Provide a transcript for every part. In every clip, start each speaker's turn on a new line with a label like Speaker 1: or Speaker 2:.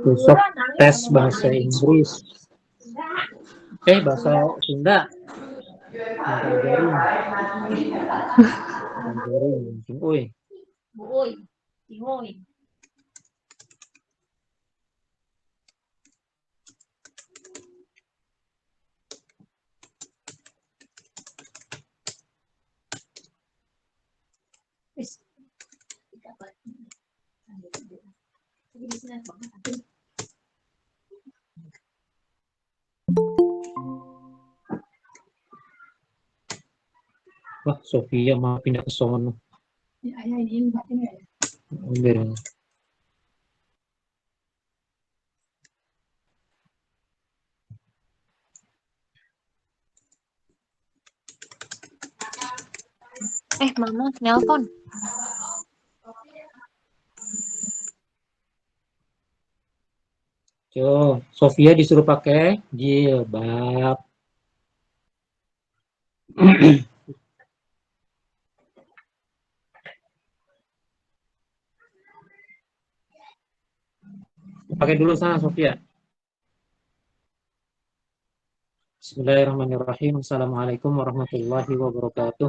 Speaker 1: besok tes bahasa Inggris. Bahasa Sunda. Minta ajarin. Uy. Wah, Sofia mau pindah ke sono. Biarin.
Speaker 2: Mama nelpon.
Speaker 1: Sofia disuruh pakai jilbab. Pakai dulu sana, Sofia. Bismillahirrahmanirrahim. Assalamualaikum warahmatullahi wabarakatuh.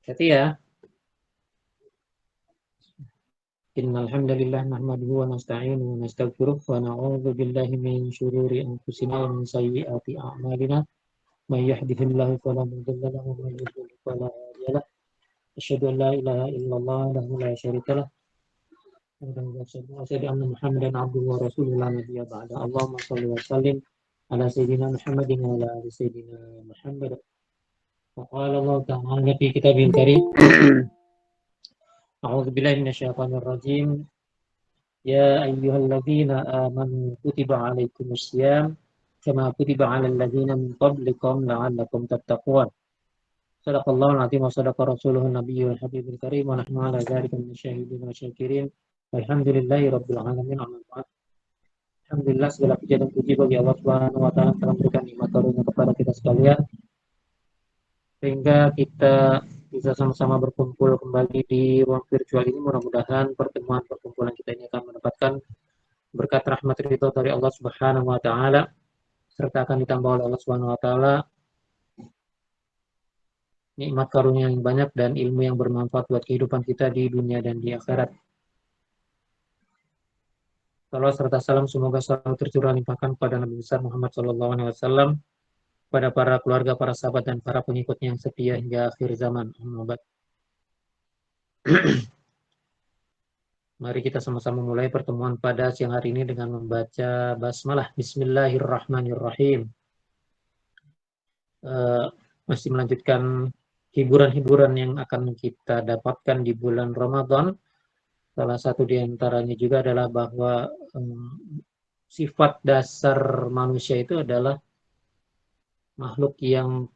Speaker 1: Hati ya. Innal hamdalillah nahmaduhu wa nasta'inuhu wa nastaghfiruh wa na'udzu billahi min shururi anfusina wa min sayyiati a'malina. May yahdihillahu fala mudilla lahu wa may yudlil fala hadiya lahu. Asyhadu an la ilaha illallah wahdahu la syarika lah. Wa asyhadu anna Muhammadan abduhu wa rasuluhu la nabiyya ba'da. Allahumma shalli wa sallim ala sayyidina Muhammadin wa ala ali sayyidina Muhammad. Wa qala Allah ta'ala fi kitabil karim. A'udzu billahi minasyaitonir rajim. Ya ayyuhalladzina amanu kutiba 'alaikumusiyam kama kutiba 'alal ladzina min qablikum la'allakum tattaqun. Shadaqallahul 'azim wa shadaqa rasuluhun nabiyyul habibul karim wa nahnu 'ala dzalika minasyahidin wa syakirin. Walhamdulillahi rabbil alamin. Alhamdulillah, segala puji dan puji bagi Allah Subhanahu wa taala telah memberikan nikmat karunia kepada kita sekalian sehingga kita bisa sama-sama berkumpul kembali di ruang virtual ini. Mudah-mudahan perkumpulan kita ini akan mendapatkan berkat rahmat ridho dari Allah Subhanahu wa taala serta akan ditambah oleh Allah Subhanahu wa taala nikmat karunia yang banyak dan ilmu yang bermanfaat buat kehidupan kita di dunia dan di akhirat. Salawat serta salam semoga selalu tercurah limpahkan pada Nabi besar Muhammad SAW, pada para keluarga, para sahabat dan para pengikutnya yang setia hingga akhir zaman. Mari kita sama-sama mulai pertemuan pada siang hari ini dengan membaca basmalah. Bismillahirrahmanirrahim. Masih melanjutkan hiburan-hiburan yang akan kita dapatkan di bulan Ramadan. Salah satu di antaranya juga adalah bahwa sifat dasar manusia itu adalah makhluk yang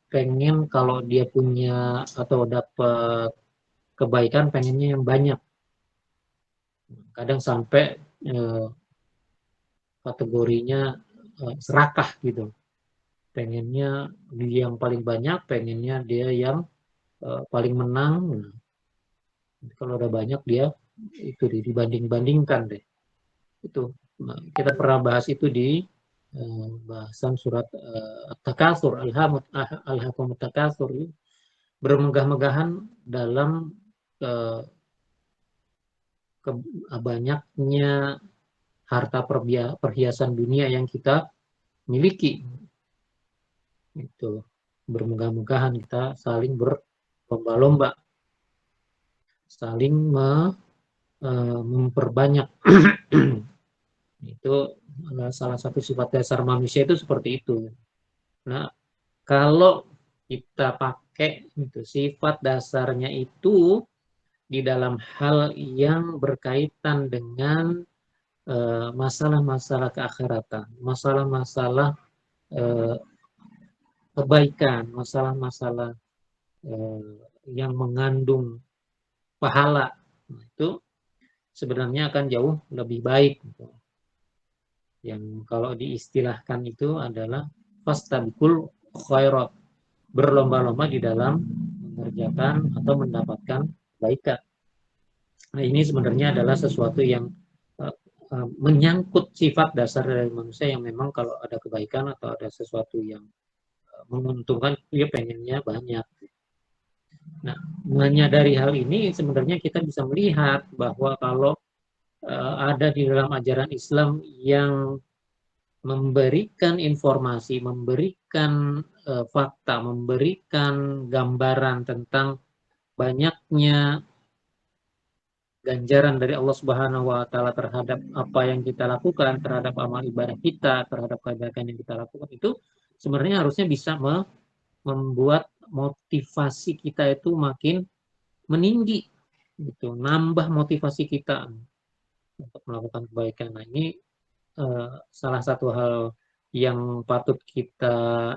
Speaker 1: pengen kalau dia punya atau dapat kebaikan pengennya yang banyak. Kadang sampai kategorinya serakah gitu. Pengennya dia yang paling banyak, pengennya dia yang paling menang. Kalau udah banyak dia itu dibanding-bandingkan deh. Itu kita pernah bahas itu di bahasan surat At-Takatsur, Alhaakumut Takatsur, bermegah-megahan dalam banyaknya harta perhiasan dunia yang kita miliki. Itu bermegah-megahan, kita saling berlomba-lomba, saling memperbanyak. Itu salah satu sifat dasar manusia itu seperti itu. Nah, kalau kita pakai itu sifat dasarnya itu di dalam hal yang berkaitan dengan masalah-masalah keakhiratan, masalah-masalah kebaikan, masalah-masalah yang mengandung pahala, itu sebenarnya akan jauh lebih baik. Yang kalau diistilahkan itu adalah fastabiqul khairat, berlomba-lomba di dalam mengerjakan atau mendapatkan kebaikan. Nah, ini sebenarnya adalah sesuatu yang menyangkut sifat dasar dari manusia yang memang kalau ada kebaikan atau ada sesuatu yang menguntungkan, dia pengennya banyak. Nah, menyadari hal ini sebenarnya kita bisa melihat bahwa kalau ada di dalam ajaran Islam yang memberikan informasi, memberikan fakta, memberikan gambaran tentang banyaknya ganjaran dari Allah Subhanahu wa taala terhadap apa yang kita lakukan, terhadap amal ibadah kita, terhadap kebaikan yang kita lakukan, itu sebenarnya harusnya bisa membuat motivasi kita itu makin meninggi gitu, nambah motivasi kita untuk melakukan kebaikan. Nah, ini salah satu hal yang patut kita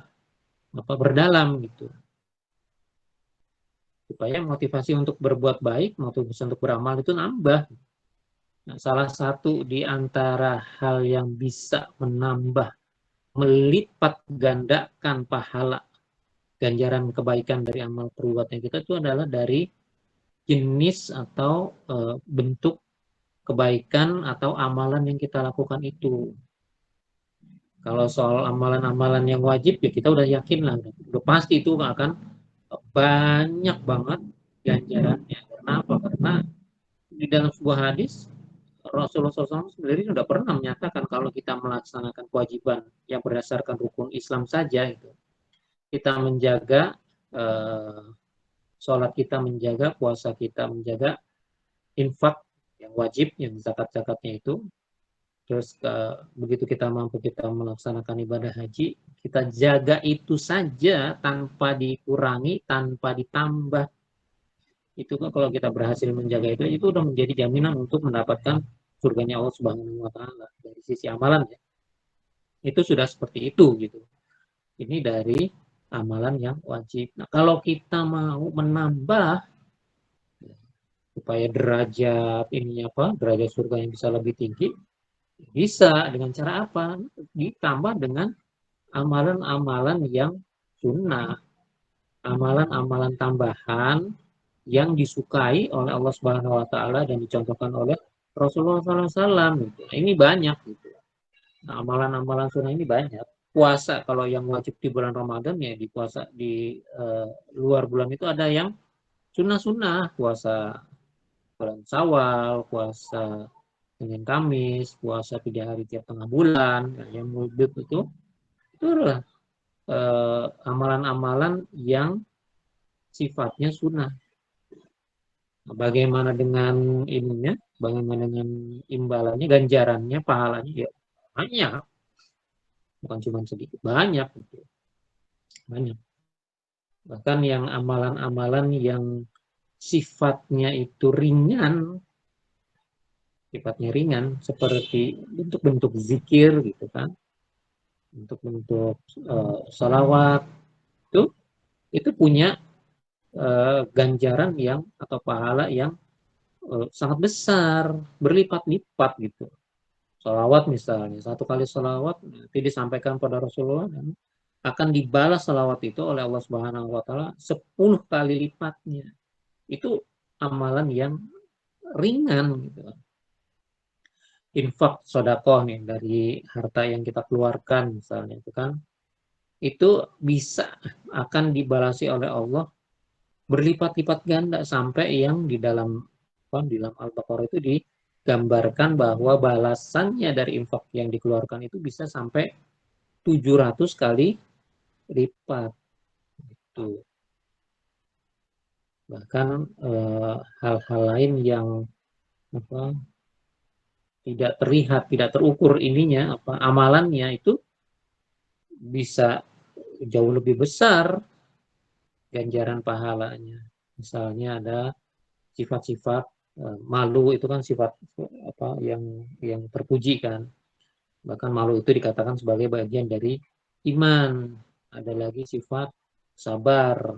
Speaker 1: berdalam gitu, supaya motivasi untuk berbuat baik, motivasi untuk beramal itu nambah. Nah, salah satu di antara hal yang bisa menambah, melipat gandakan pahala ganjaran kebaikan dari amal perbuatan kita itu adalah dari jenis atau bentuk kebaikan atau amalan yang kita lakukan itu. Kalau soal amalan-amalan yang wajib, ya kita udah yakin lah, udah pasti itu akan banyak banget ganjarannya. Kenapa? Karena di dalam sebuah hadis Rasulullah SAW sendiri sudah pernah menyatakan kalau kita melaksanakan kewajiban yang berdasarkan rukun Islam saja, itu kita menjaga sholat kita, menjaga puasa kita, menjaga infak yang wajib, yang zakat-zakatnya itu. Terus begitu kita mampu kita melaksanakan ibadah haji, kita jaga itu saja tanpa dikurangi, tanpa ditambah. Itu kan kalau kita berhasil menjaga itu udah menjadi jaminan untuk mendapatkan surganya Allah Subhanahu wa taala dari sisi amalan ya. Itu sudah seperti itu gitu. Ini dari amalan yang wajib. Nah, kalau kita mau menambah supaya derajat ini derajat surga yang bisa lebih tinggi, bisa dengan cara apa? Ditambah dengan amalan-amalan yang sunnah, amalan-amalan tambahan yang disukai oleh Allah Subhanahu wa taala dan dicontohkan oleh Rasulullah SAW. Gitu. Ini banyak gitu. Nah, amalan-amalan sunnah ini banyak. Puasa kalau yang wajib di bulan Ramadan ya di puasa di luar bulan itu ada yang sunnah-sunnah, puasa bulan Syawal, puasa Senin Kamis, puasa 3 hari tiap tengah bulan, yang mudik itu adalah amalan-amalan yang sifatnya sunnah. Nah, bagaimana dengan ininya? Bagaimana dengan imbalannya, ganjarannya, pahalanya? Ya banyak, bukan cuma sedikit, banyak. Gitu. Banyak. Bahkan yang amalan-amalan yang sifatnya itu ringan, seperti bentuk-bentuk zikir gitu kan, bentuk-bentuk salawat itu punya ganjaran yang atau pahala yang sangat besar, berlipat-lipat gitu. Salawat misalnya, 1 kali salawat nanti disampaikan pada Rasulullah dan akan dibalas salawat itu oleh Allah Subhanahu wa taala 10 kali lipatnya. Itu amalan yang ringan gitu. Infak sedekah nih dari harta yang kita keluarkan misalnya itu kan, itu bisa akan dibalasi oleh Allah berlipat-lipat ganda sampai yang di dalam Al-Baqarah itu digambarkan bahwa balasannya dari infak yang dikeluarkan itu bisa sampai 700 kali lipat. Itu. Bahkan hal-hal lain yang tidak terlihat, tidak terukur ininya amalannya itu bisa jauh lebih besar ganjaran pahalanya. Misalnya ada sifat-sifat malu, itu kan sifat yang terpuji kan. Bahkan malu itu dikatakan sebagai bagian dari iman. Ada lagi sifat sabar.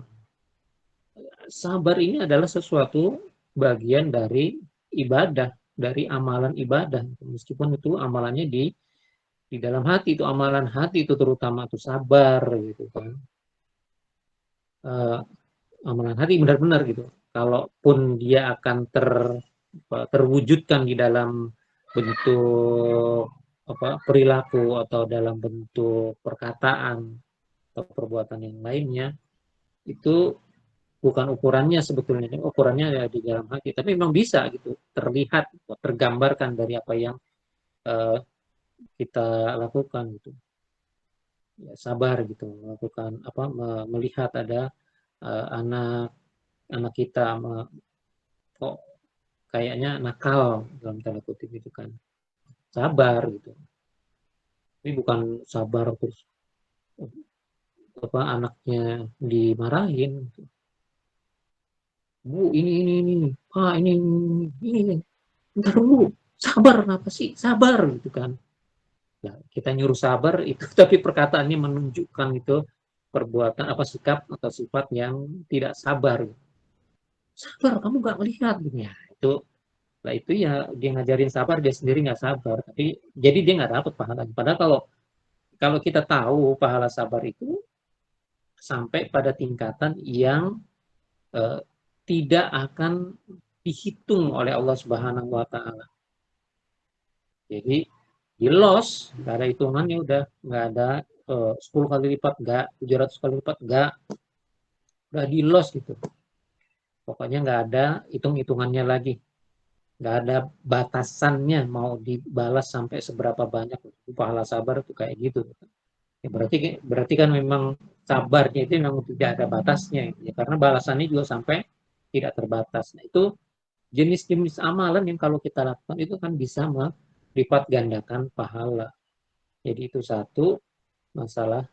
Speaker 1: Sabar ini adalah sesuatu bagian dari ibadah, dari amalan ibadah. Meskipun itu amalannya di dalam hati, itu amalan hati itu terutama itu sabar gitu kan. amalan hati benar-benar gitu. Kalaupun dia akan terwujudkan di dalam bentuk perilaku atau dalam bentuk perkataan atau perbuatan yang lainnya, itu bukan ukurannya sebetulnya, ukurannya ada di dalam hati. Tapi memang bisa gitu terlihat, tergambarkan dari apa yang uh, kita lakukan gitu. Ya, sabar gitu melakukan melihat ada anak anak kita kok kayaknya nakal dalam tanda kutip gitu kan, sabar gitu. Tapi bukan sabar terus anaknya dimarahin gitu. Bu ini ini ntar dulu, sabar, apa sih sabar gitu kan. Ya, kita nyuruh sabar itu tapi perkataannya menunjukkan itu perbuatan sikap atau sifat yang tidak sabar. Sabar, kamu nggak melihat gitu ya. Itu ya dia ngajarin sabar, dia sendiri nggak sabar, tapi jadi dia nggak dapat pahala. Padahal kalau kalau kita tahu pahala sabar itu sampai pada tingkatan yang eh, tidak akan dihitung oleh Allah Subhanahu wa taala. Jadi di loss, nggak ada hitungannya, udah nggak ada 10 kali lipat, nggak 700 kali lipat, nggak, udah di loss gitu. Pokoknya nggak ada hitung-hitungannya lagi, nggak ada batasannya mau dibalas sampai seberapa banyak. Pahala sabar itu kayak gitu. Ya, berarti berarti kan memang sabarnya itu memang tidak ada batasnya ya, karena balasannya juga sampai tidak terbatas. Nah, itu jenis-jenis amalan yang kalau kita lakukan itu kan bisa melipat gandakan pahala. Jadi itu satu masalah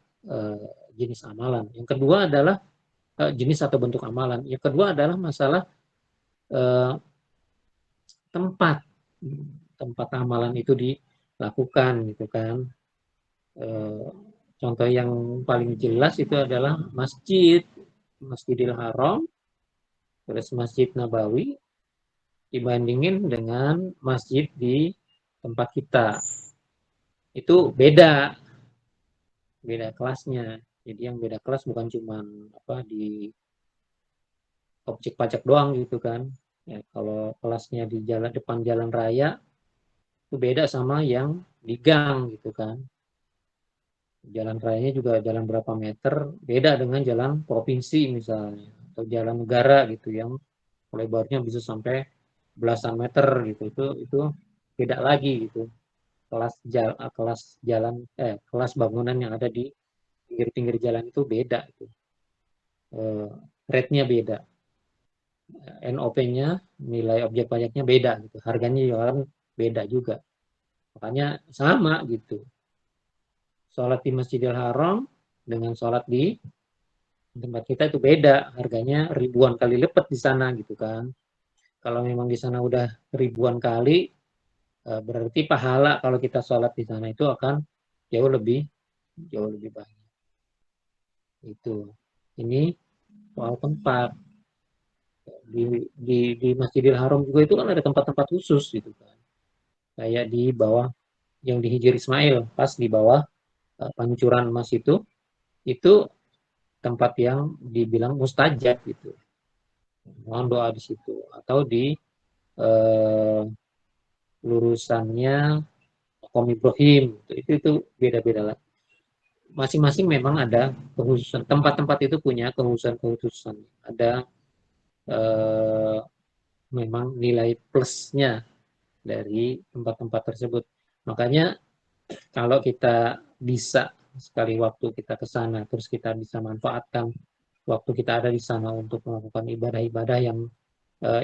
Speaker 1: jenis amalan. Yang kedua adalah jenis atau bentuk amalan. Yang kedua adalah masalah eh, tempat tempat amalan itu dilakukan gitu kan. Eh, Contoh yang paling jelas itu adalah Masjidil Haram, terus Masjid Nabawi dibandingin dengan masjid di tempat kita. Itu beda, beda kelasnya. Jadi yang beda kelas bukan cuma di objek pajak doang gitu kan. Ya, kalau kelasnya di depan jalan raya itu beda sama yang di gang gitu kan. Jalan rayanya juga jalan berapa meter, beda dengan jalan provinsi misalnya atau jalan negara gitu yang lebarnya bisa sampai belasan meter gitu. Itu beda lagi gitu. Kelas bangunan yang ada di pinggir-pinggir jalan itu beda itu. Rate-nya beda. NOP-nya, nilai objek pajaknya beda gitu. Harganya juga kan beda juga. Makanya sama gitu. Sholat di Masjidil Haram dengan sholat di tempat kita itu beda. Harganya ribuan kali lipat di sana gitu kan. Kalau memang di sana udah ribuan kali, berarti pahala kalau kita sholat di sana itu akan jauh lebih jauh lebih banyak. Itu. Ini soal tempat. Di Masjidil Haram juga itu kan ada tempat-tempat khusus gitu kan. Kayak di bawah yang di Hijir Ismail, pas di bawah pancuran emas itu tempat yang dibilang mustajab gitu. Mohon doa di situ atau di eh, lurusannya Makom Ibrahim itu beda-beda lah. Masing-masing memang ada kekhususan. Tempat-tempat itu punya kekhususan-kekhususan. Ada eh, memang nilai plusnya dari tempat-tempat tersebut. Makanya kalau kita bisa sekali waktu kita ke sana, terus kita bisa manfaatkan waktu kita ada di sana untuk melakukan ibadah-ibadah yang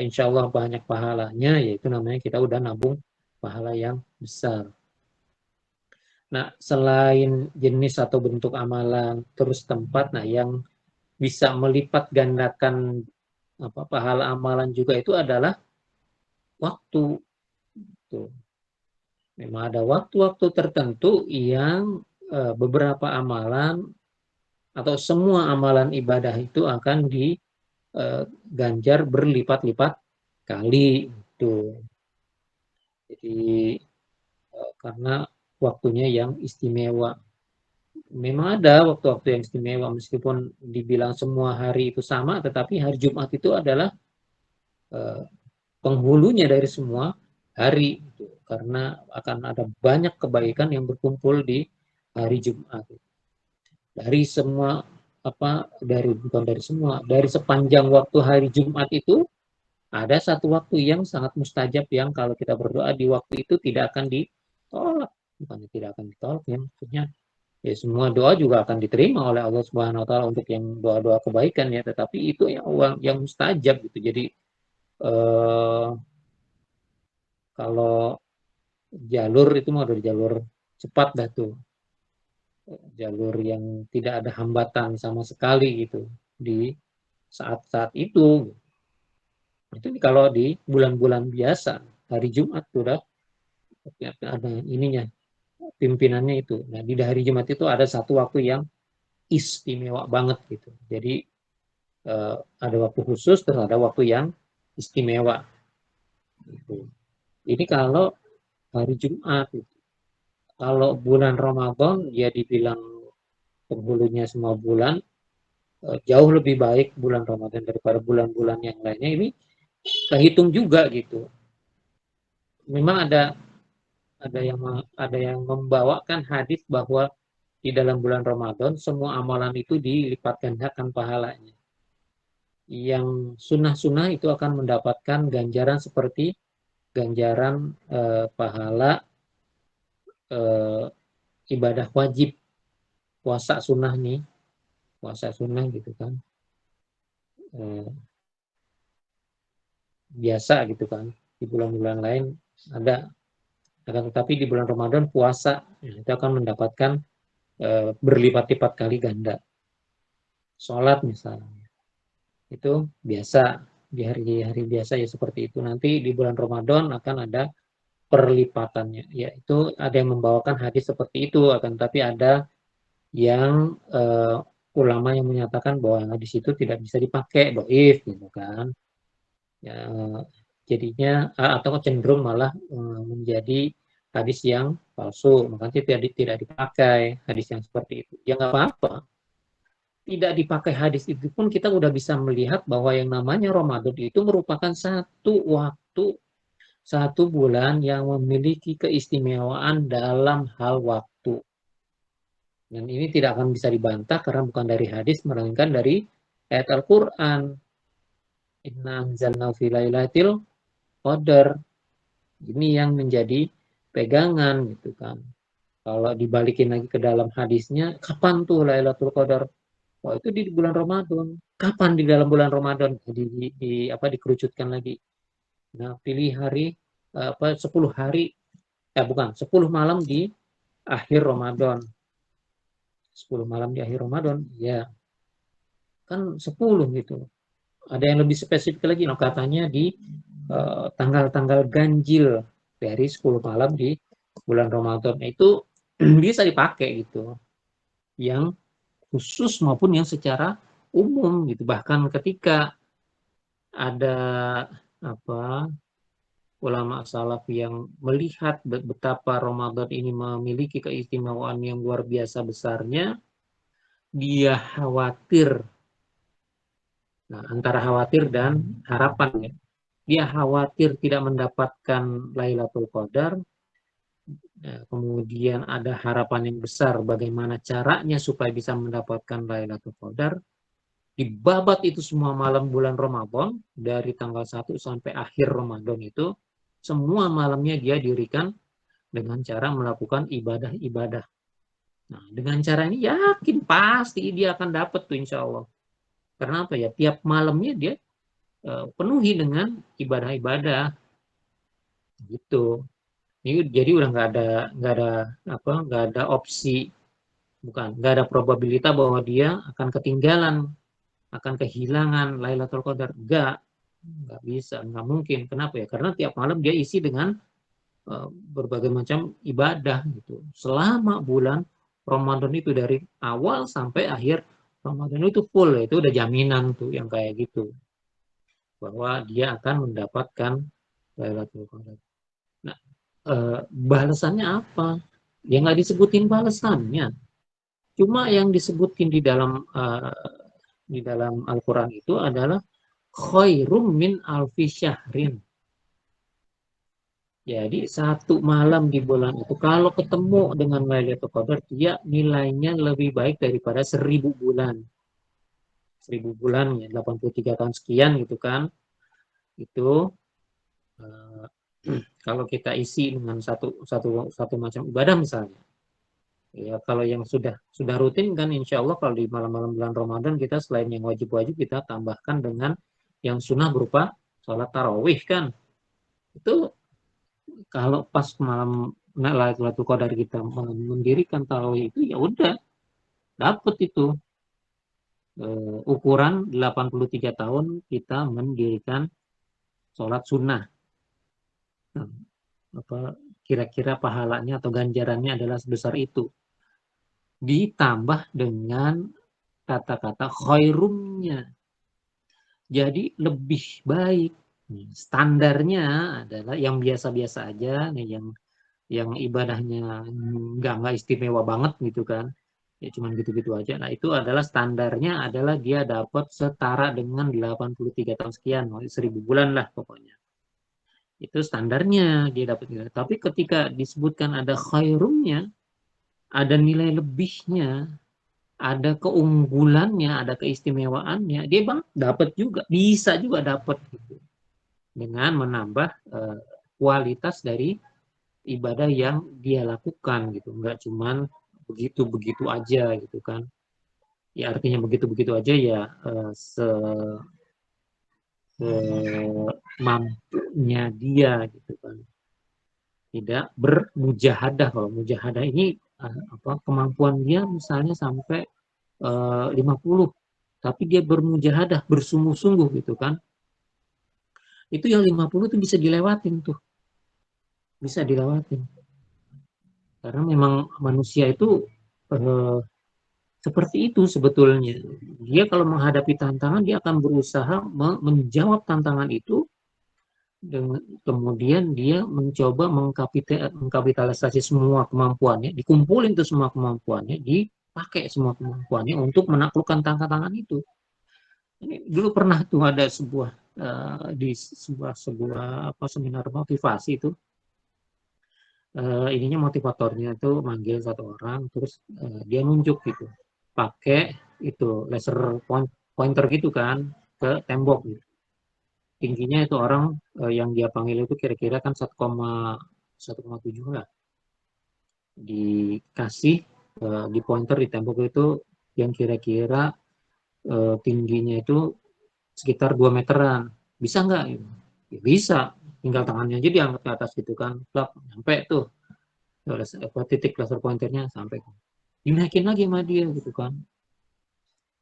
Speaker 1: insya Allah banyak pahalanya, yaitu namanya kita udah nabung pahala yang besar. Nah, selain jenis atau bentuk amalan, terus tempat, nah yang bisa melipat gandakan pahala amalan juga itu adalah waktu. Tuh. Memang ada waktu-waktu tertentu yang beberapa amalan atau semua amalan ibadah itu akan diganjar berlipat-lipat kali itu. Jadi karena waktunya yang istimewa. Memang ada waktu-waktu yang istimewa meskipun dibilang semua hari itu sama, tetapi hari Jumat itu adalah eh, penghulunya dari semua hari gitu. Karena akan ada banyak kebaikan yang berkumpul di hari Jumat. Dari semua bukan dari semua, dari sepanjang waktu hari Jumat itu ada satu waktu yang sangat mustajab yang kalau kita berdoa di waktu itu tidak akan ditolak. Bukannya tidak akan ditolak ya, maksudnya ya semua doa juga akan diterima oleh Allah Subhanahu wa taala untuk yang doa-doa kebaikan ya, tetapi itu yang mustajab gitu. Jadi eh, kalau jalur itu mau dari jalur cepat dah tuh, jalur yang tidak ada hambatan sama sekali gitu di saat-saat itu. Itu kalau di bulan-bulan biasa hari Jumat tuh udah ada ininya, pimpinannya itu. Nah di hari Jumat itu ada satu waktu yang istimewa banget gitu. Jadi ada waktu khusus terus ada waktu yang istimewa gitu. Ini kalau hari Jumat gitu. Kalau bulan Ramadan dia dibilang penghulunya semua bulan, jauh lebih baik bulan Ramadan daripada bulan-bulan yang lainnya. Ini kehitung juga gitu. Memang ada yang membawakan hadis bahwa di dalam bulan Ramadan semua amalan itu dilipat gandakan pahalanya. Yang sunnah-sunnah itu akan mendapatkan ganjaran seperti ganjaran pahala eh, ibadah wajib, puasa sunnah nih, puasa sunnah gitu kan, eh, biasa gitu kan. Di bulan-bulan lain ada, akan tetapi di bulan Ramadan puasa itu akan mendapatkan berlipat-lipat kali ganda. Sholat misalnya itu biasa di hari-hari biasa ya seperti itu. Nanti di bulan Ramadan akan ada perlipatannya. Ya itu ada yang membawakan hadis seperti itu, akan tapi ada yang ulama yang menyatakan bahwa hadis itu tidak bisa dipakai, doif gitu kan. Ya, jadinya atau cenderung malah menjadi hadis yang palsu, makanya tidak dipakai hadis yang seperti itu. Ya nggak apa-apa. Tidak dipakai hadis itu pun kita udah bisa melihat bahwa yang namanya Ramadan itu merupakan satu waktu, satu bulan yang memiliki keistimewaan dalam hal waktu. Dan ini tidak akan bisa dibantah karena bukan dari hadis, melainkan dari ayat Al-Quran. Inna anzalna fi lailatul qadar. Ini yang menjadi pegangan gitu kan. Kalau dibalikin lagi ke dalam hadisnya, kapan tuh Lailatul Qadar? Oh, itu di bulan Ramadan. Kapan di dalam bulan Ramadan? Dikerucutkan lagi. Nah, pilih hari 10 hari, bukan, 10 malam di akhir Ramadan. 10 malam di akhir Ramadan, ya kan 10 gitu. Ada yang lebih spesifik lagi, no, katanya di tanggal-tanggal ganjil dari 10 malam di bulan Ramadan. Nah, itu bisa dipakai gitu. Yang khusus maupun yang secara umum gitu. Bahkan ketika ada apa ulama salaf yang melihat betapa Ramadan ini memiliki keistimewaan yang luar biasa besarnya, dia khawatir. Nah, antara khawatir dan harapan ya. Dia khawatir tidak mendapatkan Lailatul Qadar, kemudian ada harapan yang besar bagaimana caranya supaya bisa mendapatkan Lailatul Qadar. Dibabat itu semua malam bulan Ramadan dari tanggal 1 sampai akhir Ramadan itu semua malamnya dia dirikan dengan cara melakukan ibadah-ibadah. Nah, dengan cara ini yakin pasti dia akan dapat tuh insya Allah. Karena apa ya? Tiap malamnya dia penuhi dengan ibadah-ibadah gitu. Ini jadi udah nggak ada opsi, bukan nggak ada probabilitas bahwa dia akan ketinggalan, akan kehilangan Lailatul Qadar. Nggak bisa, nggak mungkin. Kenapa ya? Karena tiap malam dia isi dengan berbagai macam ibadah gitu. Selama bulan Ramadan itu dari awal sampai akhir Ramadan itu full, itu udah jaminan tuh yang kayak gitu bahwa dia akan mendapatkan Lailatul Qadar. Nah, balasannya apa? Ya nggak disebutin balasannya. Cuma yang disebutkan di dalam Al-Quran itu adalah khairum min alfi syahrin. Jadi satu malam di bulan itu kalau ketemu dengan Lailatul Qadar, dia nilainya lebih baik daripada 1000 bulan. 1000 bulan ya 83 tahun sekian gitu kan. Itu eh, kalau kita isi dengan satu satu satu macam ibadah misalnya. Ya kalau yang sudah rutin kan insya Allah kalau di malam-malam bulan Ramadan kita selain yang wajib-wajib kita tambahkan dengan yang sunnah berupa sholat tarawih kan. Itu kalau pas malam Lailatul Qadar kita mendirikan tarawih itu ya udah dapet itu ukuran 83 tahun kita mendirikan sholat sunnah. Nah, apa kira-kira pahalanya atau ganjarannya adalah sebesar itu. Ditambah dengan kata-kata khairumnya. Jadi lebih baik. Standarnya adalah yang biasa-biasa aja, nih yang ibadahnya nggak istimewa banget gitu kan. Ya cuman gitu-gitu aja. Nah, itu adalah standarnya adalah dia dapat setara dengan 83 tahun sekian, 1000 bulan lah pokoknya. Itu standarnya dia dapat. Tapi ketika disebutkan ada khairumnya, ada nilai lebihnya, ada keunggulannya, ada keistimewaannya, dia bang dapat juga, bisa juga dapat gitu. Dengan menambah kualitas dari ibadah yang dia lakukan gitu, nggak cuman begitu-begitu aja gitu kan. Ya artinya begitu-begitu aja ya semampunya dia gitu kan. Tidak bermujahadah. Kalau mujahadah ini apa kemampuan dia misalnya sampai 50 tapi dia bermujahadah bersungguh-sungguh gitu kan. Itu yang 50 tuh bisa dilewatin tuh. Bisa dilewatin. Karena memang manusia itu eh, seperti itu sebetulnya. Dia kalau menghadapi tantangan dia akan berusaha menjawab tantangan itu dengan kemudian dia mencoba mengkapitalisasi semua kemampuannya, dikumpulin tuh semua kemampuannya, dipakai semua kemampuannya untuk menaklukkan tantangan itu. Ini dulu pernah tuh ada sebuah di sebuah apa seminar motivasi itu ininya motivatornya itu manggil satu orang terus dia nunjuk gitu pakai itu laser pointer gitu kan ke tembok gitu. Tingginya itu orang yang dia panggil itu kira-kira kan 1,7 lah dikasih di pointer di tembok itu yang kira-kira tingginya itu sekitar 2 meteran. Bisa nggak? Ya, bisa. Tinggal tangannya aja diangkat ke atas gitu kan. Plak, sampai tuh. Titik laser pointernya sampai. Dinaikin lagi sama dia gitu kan.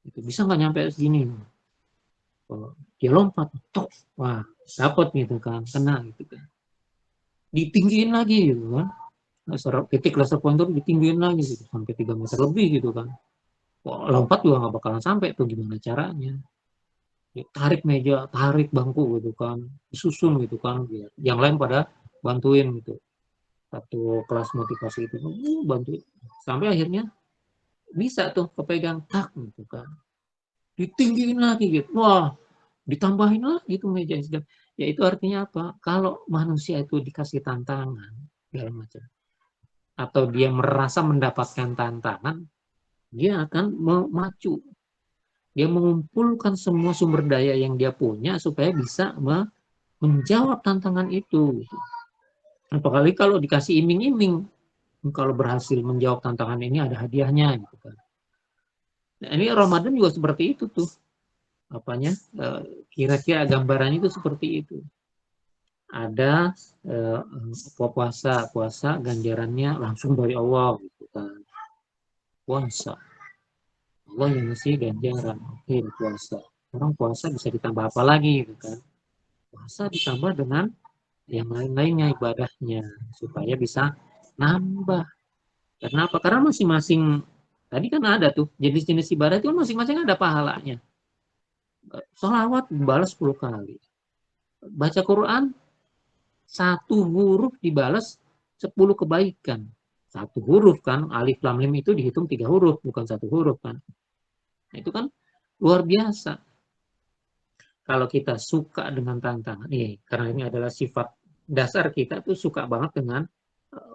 Speaker 1: Itu bisa nggak nyampe segini? Oh, dia lompat. Tok. Wah, dapat gitu kan. Kena gitu kan. Ditinggiin lagi gitu kan. Titik laser pointer ditinggiin lagi gitu. Sampai 3 meter lebih gitu kan. Wah, lompat juga nggak bakalan sampai tuh gimana caranya. Tarik meja, tarik bangku gitu kan, disusun gitu kan, yang lain pada bantuin gitu. Satu kelas motivasi itu bantuin sampai akhirnya bisa tuh kepegang tak gitu kan, ditinggiin lagi gitu, wah ditambahin lagi itu meja ya itu artinya apa? Kalau manusia itu dikasih tantangan segala macam atau dia merasa mendapatkan tantangan, dia akan memacu, dia mengumpulkan semua sumber daya yang dia punya supaya bisa menjawab tantangan itu. Apalagi kalau dikasih iming-iming, kalau berhasil menjawab tantangan ini ada hadiahnya gitu kan. Nah, ini Ramadan juga seperti itu tuh. Apanya? Kira-kira gambarannya itu seperti itu. Ada puasa ganjarannya langsung dari Allah gitu kan. Puasa. Allah yang ngasih ganjaran. Oke, puasa. Orang puasa bisa ditambah apa lagi gitu kan. Puasa ditambah dengan yang lain-lainnya ibadahnya supaya bisa nambah. Karena apa? Karena masing-masing tadi kan ada tuh jenis-jenis ibadah itu masing-masing ada pahalanya. Sholawat dibalas 10 kali. Baca Quran satu huruf dibalas 10 kebaikan. satu huruf kan, alif lam mim itu dihitung 3 huruf, bukan satu huruf kan. Nah, itu kan luar biasa. Kalau kita suka dengan tantangan, karena ini adalah sifat dasar kita tuh suka banget dengan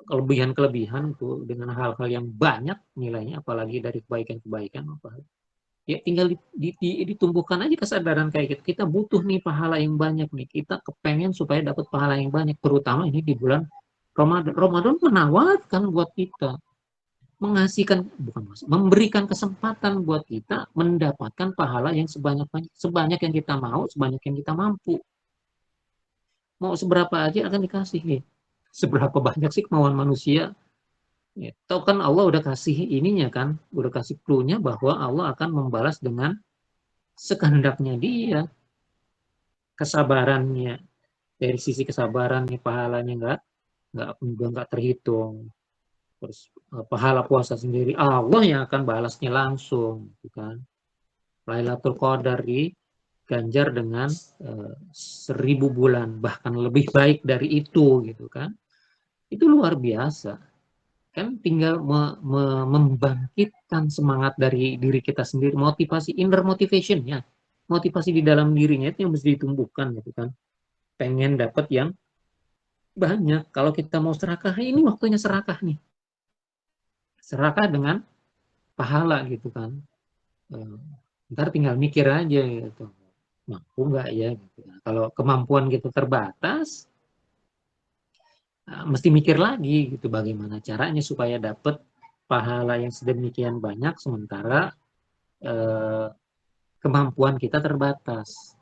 Speaker 1: kelebihan-kelebihan tuh, dengan hal-hal yang banyak nilainya, apalagi dari kebaikan-kebaikan. Ya tinggal ditumbuhkan aja kesadaran kayak gitu. Kita butuh nih pahala yang banyak nih. Kita kepengen supaya dapat pahala yang banyak, terutama ini di bulan Ramadan. Ramadan menawarkan buat kita, mengasihkan, bukan memberikan kesempatan buat kita mendapatkan pahala yang sebanyak yang kita mau, sebanyak yang kita mampu. Mau seberapa aja akan dikasih nih. Seberapa banyak sih kemauan manusia? Ya, tahu kan Allah udah kasih ininya kan, udah kasih clue-nya bahwa Allah akan membalas dengan sekehendaknya Dia. Kesabarannya, dari sisi kesabarannya pahalanya nggak terhitung. Terus pahala puasa sendiri Allah yang akan balasnya langsung, gitu kan. Lailatul Qadar diganjar dengan 1000 bulan, bahkan lebih baik dari itu, gitu kan. Itu luar biasa. Kan tinggal membangkitkan semangat dari diri kita sendiri, motivasi, inner motivation ya, motivasi di dalam dirinya itu yang mesti ditumbuhkan, gitu kan. Pengen dapat yang banyak. Kalau kita mau serakah, ini waktunya serakah nih. Serakah dengan pahala, gitu kan. Ntar tinggal mikir aja gitu, mampu nggak ya gitu. Nah, kalau kemampuan kita terbatas, mesti mikir lagi gitu, bagaimana caranya supaya dapat pahala yang sedemikian banyak, sementara eh, kemampuan kita terbatas,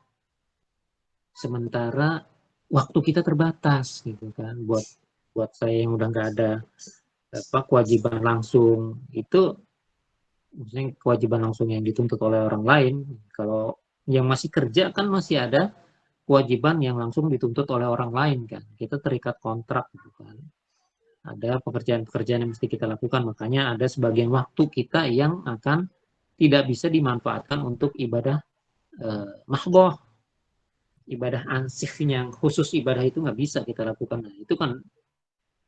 Speaker 1: sementara waktu kita terbatas, gitu kan. Buat saya yang udah nggak ada kewajiban langsung itu, maksudnya kewajiban langsung yang dituntut oleh orang lain. Kalau yang masih kerja kan masih ada kewajiban yang langsung dituntut oleh orang lain kan. Kita terikat kontrak, gitu kan. Ada pekerjaan-pekerjaan yang mesti kita lakukan, makanya ada sebagian waktu kita yang akan tidak bisa dimanfaatkan untuk ibadah mahdoh, ibadah ansih yang khusus, ibadah itu nggak bisa kita lakukan. Nah, itu kan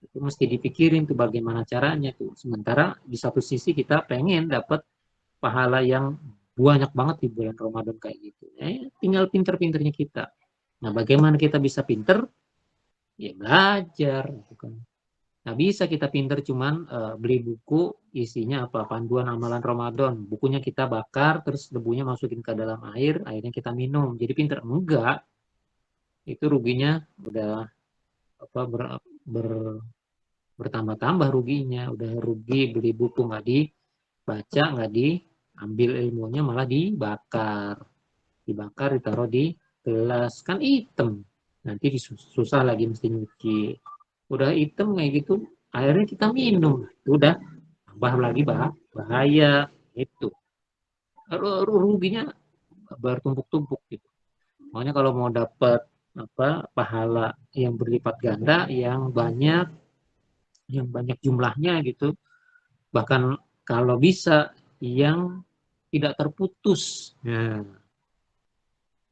Speaker 1: itu mesti dipikirin tuh bagaimana caranya tuh. Sementara di satu sisi kita pengen dapat pahala yang banyak banget di bulan Ramadan kayak gitu. Tinggal pinter-pinternya kita. Nah, bagaimana kita bisa pinter? Ya belajar, gitu kan. Nah, bisa kita pinter cuman beli buku isinya apa, panduan amalan Ramadan. Bukunya kita bakar, terus debunya masukin ke dalam air, akhirnya kita minum. Jadi pinter? Enggak. Itu ruginya udah apa bertambah-tambah ruginya. Udah rugi beli buku nggak dibaca, nggak diambil ilmunya, malah dibakar. Dibakar, ditaruh di gelas, kan hitam. Nanti susah lagi mesti nyuci. Udah hitam kayak gitu, akhirnya kita minum. Udah tambah lagi bahaya itu. Ruginya bertumpuk-tumpuk gitu. Makanya kalau mau dapat pahala yang berlipat ganda, yang banyak jumlahnya gitu, bahkan kalau bisa yang tidak terputus. Nah,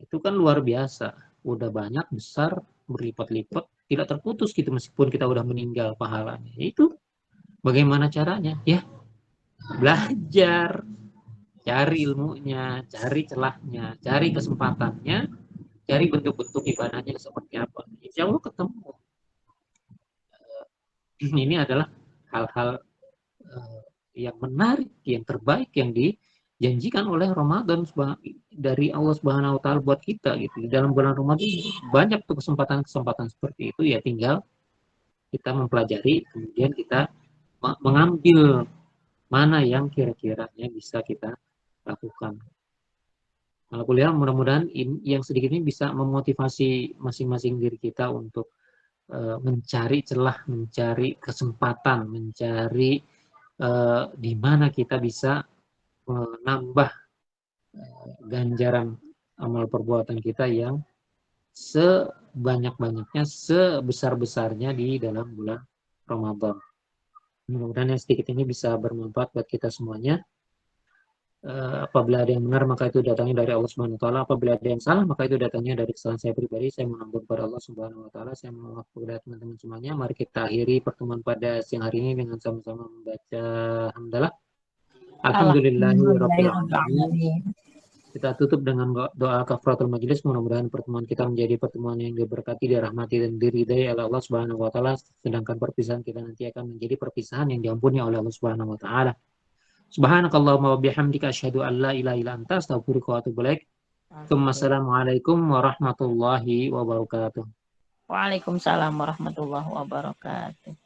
Speaker 1: itu kan luar biasa. Udah banyak, besar, berlipat-lipat, tidak terputus gitu meskipun kita udah meninggal pahalanya. Itu bagaimana caranya? Ya, belajar, cari ilmunya, cari celahnya, cari kesempatannya, cari bentuk-bentuk ibadahnya seperti apa. Insya Allah ketemu. Ini adalah hal-hal yang menarik, yang terbaik, yang dijanjikan oleh Ramadan dari Allah Subhanahu wa taala buat kita gitu. Di dalam bulan Ramadan banyak tuh kesempatan-kesempatan seperti itu, ya tinggal kita mempelajari, kemudian kita mengambil mana yang kira-kiranya bisa kita lakukan. Kalau kuliah mudah-mudahan yang sedikit ini bisa memotivasi masing-masing diri kita untuk mencari celah, mencari kesempatan, mencari di mana kita bisa menambah ganjaran amal perbuatan kita yang sebanyak-banyaknya, sebesar-besarnya di dalam bulan Ramadan. Mudah-mudahan yang sedikit ini bisa bermanfaat buat kita semuanya. Apabila ada yang benar maka itu datangnya dari Allah Subhanahu wa taala, apabila ada yang salah maka itu datangnya dari kesalahan saya pribadi. Saya mohon ampun kepada Allah Subhanahu wa taala. Saya mohon maaf kepada teman-teman semuanya. Mari kita akhiri pertemuan pada siang hari ini dengan sama-sama membaca hamdalah. Alhamdulillahirabbil alamin.
Speaker 3: Alhamdulillahirrahmanirrahim.
Speaker 1: Kita tutup dengan doa kafaratul majelis. Mudah-mudahan pertemuan kita menjadi pertemuan yang diberkati, dirahmati dan diridai oleh Allah Subhanahu wa taala, sedangkan perpisahan kita nanti akan menjadi perpisahan yang diampuni oleh Allah Subhanahu wa taala. Subhanakallahumma wa bihamdika asyhadu an la ilaha illa anta astaghfiruka wa atubu ilaik. Assalamualaikum warahmatullahi wabarakatuh.
Speaker 3: Waalaikumsalam warahmatullahi wabarakatuh.